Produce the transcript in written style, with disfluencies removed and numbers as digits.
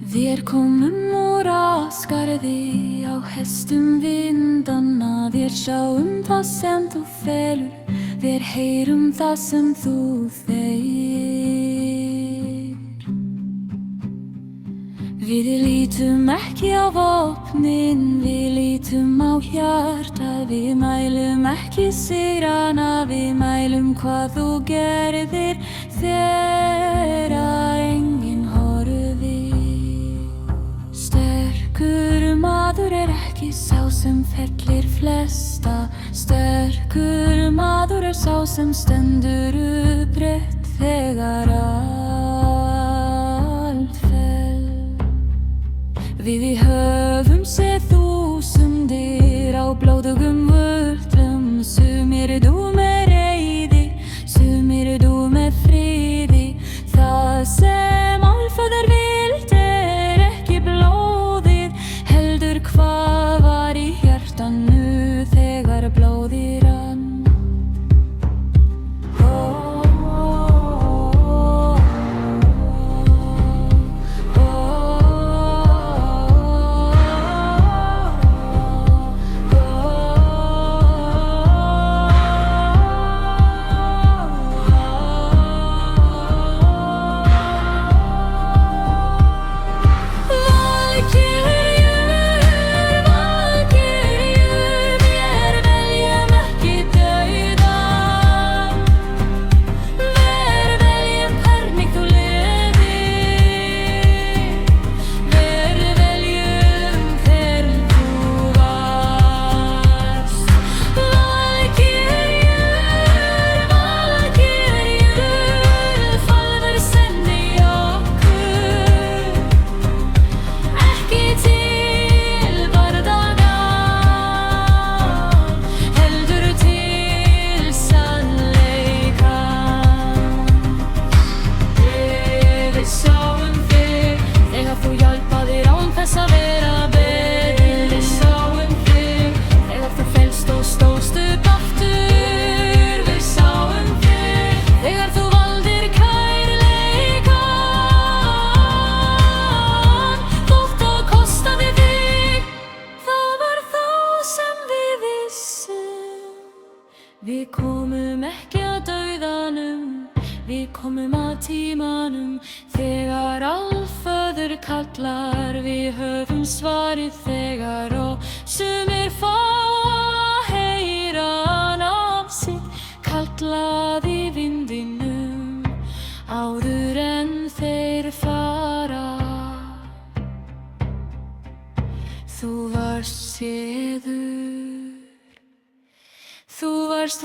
Þér komum úr Asgarði á hestum vindanna. Þér sjáum það sem þú felur, þér heyrum það sem þú þegir. Við lítum ekki á vopnin, við lítum á hjartað. Við mælum ekki sigrana, við mælum hvað þú gerðir þegar enginn horfði. Sterkur maður ekki sá sem fellir flesta. Sterkur maður sá sem stendur upprétt þegar allt fell. Við höfum séð þúsundir á blóðugum völdum. Sumir dó með reiði, sumir dó með friði. Það sem Alfaðir vildi ekki blóðið, heldur hvað var í hjartanu þegar blóðið rann. Við komum ekki að dauðanum, við komum að tímanum. Þegar Alfaðir kallar, við höfum svarið þegar. Og sumir fá að heyra hann af sig kallað í vindinum áður en þeir fara. Þú varst séður, þú varst